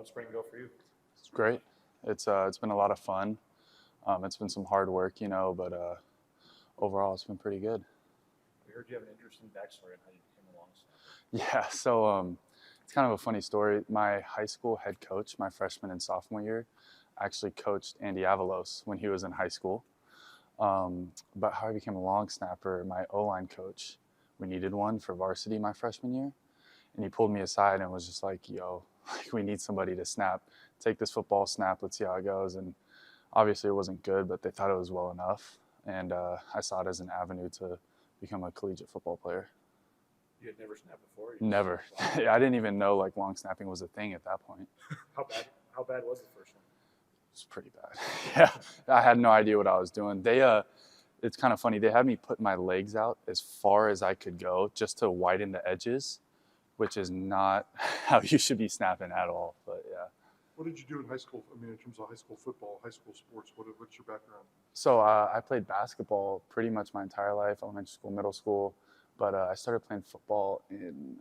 How'd spring go for you? It's great. It's been a lot of fun. It's been some hard work, but overall it's been pretty good. We heard you have an interesting backstory on how you became a long snapper. Yeah, so it's kind of a funny story. My high school head coach, my freshman and sophomore year, actually coached Andy Avalos when he was in high school. But how I became a long snapper, my O-line coach, we needed one for varsity my freshman year, and he pulled me aside and was just like, "Yo, we need somebody to snap. Take this football snap. Let's see how it goes." And obviously it wasn't good, but they thought it was well enough, and I saw it as an avenue to become a collegiate football player. You had never snapped before? Never. I didn't even know long snapping was a thing at that point. How bad was the first one? It's pretty bad. Yeah, I had no idea what I was doing. It's kind of funny. They had me put my legs out as far as I could go just to widen the edges, which is not how you should be snapping at all. But yeah. What did you do in high school? I mean, in terms of high school football, high school sports, what's your background? So I played basketball pretty much my entire life, elementary school, middle school. But I started playing football in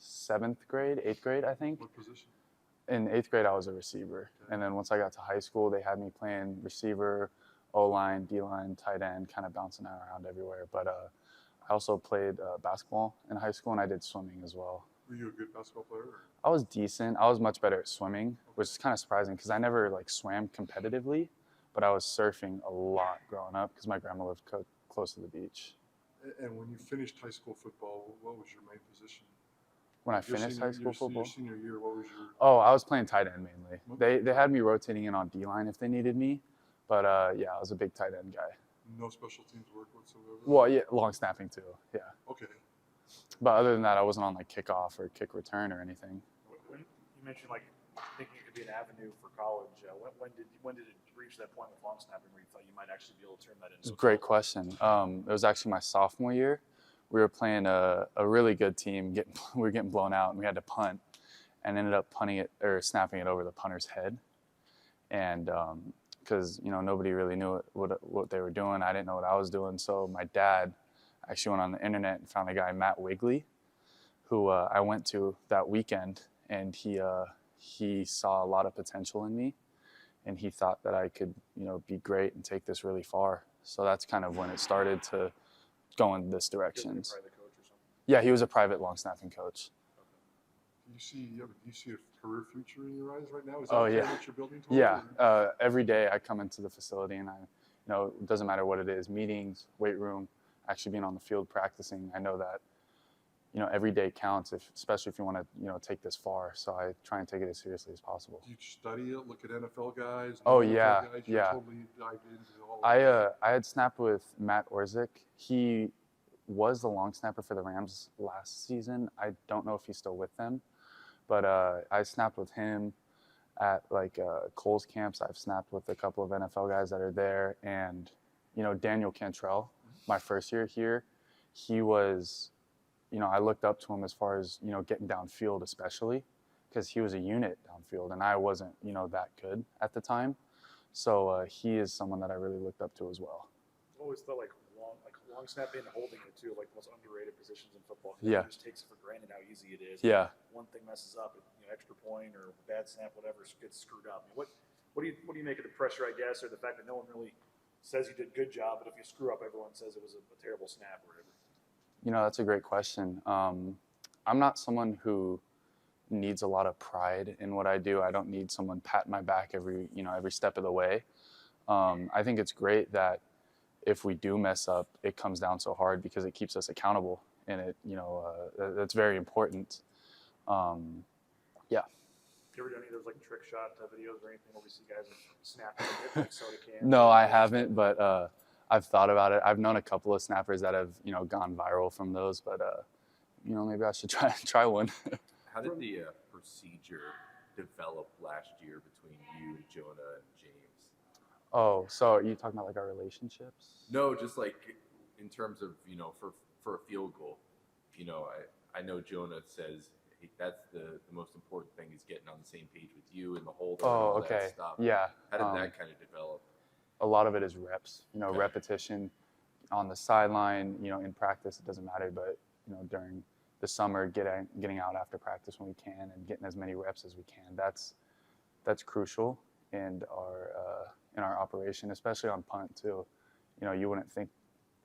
7th grade, 8th grade, I think. What position? In 8th grade, I was a receiver. Okay. And then once I got to high school, they had me playing receiver, O-line, D-line, tight end, kind of bouncing around everywhere. But I also played basketball in high school, and I did swimming as well. Were you a good basketball player? Or? I was decent. I was much better at swimming, which is kind of surprising because I never swam competitively, but I was surfing a lot growing up because my grandma lived close to the beach. And when you finished high school football, what was your main position? When I finished high school football? Your senior year, what was your... Oh, I was playing tight end mainly. Okay. They had me rotating in on D-line if they needed me, but yeah, I was a big tight end guy. No special teams work whatsoever? Well, yeah, long snapping too, yeah. Okay. But other than that, I wasn't on kickoff or kick return or anything. When you mentioned thinking it could be an avenue for college, when did it reach that point with long snapping where you thought you might actually be able to turn that into? It's a great question. It was actually my sophomore year. We were playing a really good team. We were getting blown out, and we had to punt, and ended up snapping it over the punter's head. And because nobody really knew what they were doing, I didn't know what I was doing. So my dad actually went on the internet and found a guy, Matt Wigley, who I went to that weekend, and he saw a lot of potential in me, and he thought that I could be great and take this really far. So that's kind of when it started to go in this direction. Private coach or something? Yeah, he was a private long snapping coach. Do you see a career future in your eyes right now? Is that what you're building towards? Yeah, every day I come into the facility and it doesn't matter what it is, meetings, weight room, actually being on the field practicing. I know that every day counts, especially if you want to take this far. So I try and take it as seriously as possible. Do you study it? Look at NFL guys? Oh NFL yeah, guys? yeah. Totally dived into all of that. I had snapped with Matt Orzik. He was the long snapper for the Rams last season. I don't know if he's still with them, but I snapped with him at Coles camps. I've snapped with a couple of NFL guys that are there, and Daniel Cantrell, my first year here, he was. I looked up to him as far as, getting downfield, especially because he was a unit downfield and I wasn't, that good at the time. So he is someone that I really looked up to as well. I always thought long snapping and holding it too, the most underrated positions in football. Yeah. It just takes it for granted how easy it is. Yeah. One thing messes up, extra point or bad snap, whatever gets screwed up. What do you make of the pressure, I guess, or the fact that no one really says you did a good job, but if you screw up, everyone says it was a terrible snap or whatever? That's a great question. I'm not someone who needs a lot of pride in what I do. I don't need someone patting my back every step of the way. I think it's great that if we do mess up, it comes down so hard because it keeps us accountable, and that's very important. Yeah. You ever done any of those trick shot videos or anything where we see guys snapping soda cans? No, I haven't, but I've thought about it. I've known a couple of snappers that have, gone viral from those, but maybe I should try one. How did the procedure develop last year between you, Jonah, and James? Oh, so are you talking about our relationships? No, just in terms of for a field goal. I know Jonah says that's the most important thing is getting on the same page with you and the holder and all that stuff. Yeah. How did that kind of develop? A lot of it is reps, repetition on the sideline, in practice, it doesn't matter, but, during the summer, getting out after practice when we can and getting as many reps as we can. That's that's crucial in our operation, especially on punt too. You know, you wouldn't think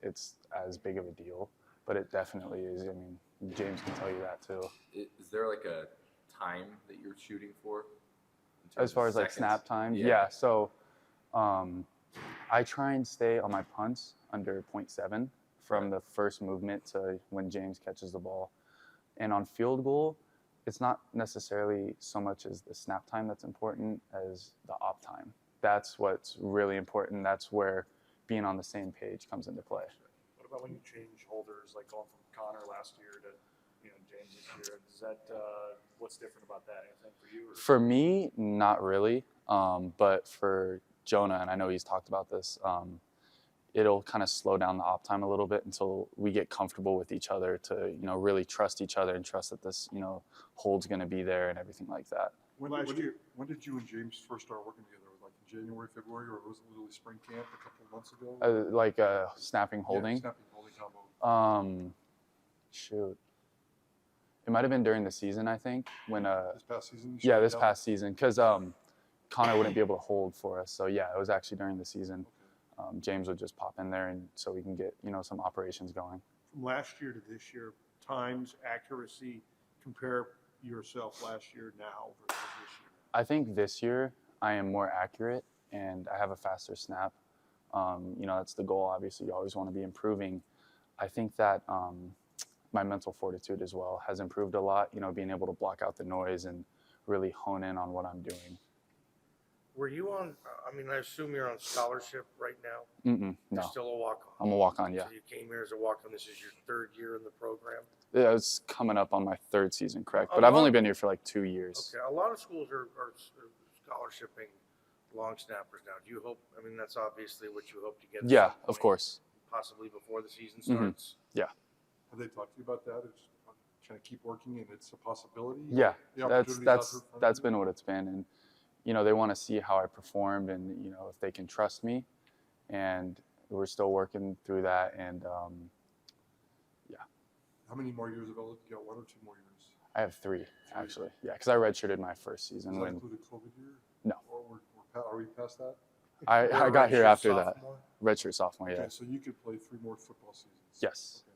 it's as big of a deal, but it definitely is. I mean, James can tell you that too. Is there like a time that you're shooting for? As far as like snap time? Yeah. So I try and stay on my punts under 0.7 from the first movement to when James catches the ball. And on field goal, it's not necessarily so much as the snap time that's important as the op time. That's what's really important. That's where being on the same page comes into play. What about when you change holders, like going from Connor last year to James this year? Is that what's different about that? Anything for you? Or? For me, not really. But for Jonah, and I know he's talked about this, it'll kind of slow down the op time a little bit until we get comfortable with each other to really trust each other and trust that this hold's going to be there and everything like that. When did you and James first start working together? Was it like in January, February, or was it literally spring camp a couple of months ago? Snapping holding. Yeah, snapping holding combo. Shoot. It might have been during the season, I think, when this past season. Yeah, this past season, because Connor wouldn't be able to hold for us. So yeah, it was actually during the season. James would just pop in there, and so we can get some operations going. From last year to this year, times, accuracy, compare yourself last year now versus this year. I think this year I am more accurate and I have a faster snap. That's the goal. Obviously, you always want to be improving. I think that my mental fortitude as well has improved a lot. Being able to block out the noise and really hone in on what I'm doing. Were you on, I assume you're on scholarship right now? No. You're still a walk-on? I'm a walk-on, yeah. So you came here as a walk-on. This is your third year in the program? Yeah, it's coming up on my third season, correct. But I've only been here for like 2 years. Okay. A lot of schools are scholarshiping long snappers now. Do you hope, that's obviously what you hope to get? Yeah, of course. Possibly before the season starts? Yeah. Have they talked to you about that? It's kind of keep working and it's a possibility? Yeah, that's been what it's been. And they want to see how I performed and, if they can trust me. And we're still working through that. And, yeah. How many more years of eligibility? You got 1 or 2 more years? I have 3, actually. Yeah, because I redshirted my first season. Does that include a COVID year? No. Or are we past that? I got here after that. Redshirt sophomore, yeah. Okay, so you could play 3 more football seasons? Yes. Okay.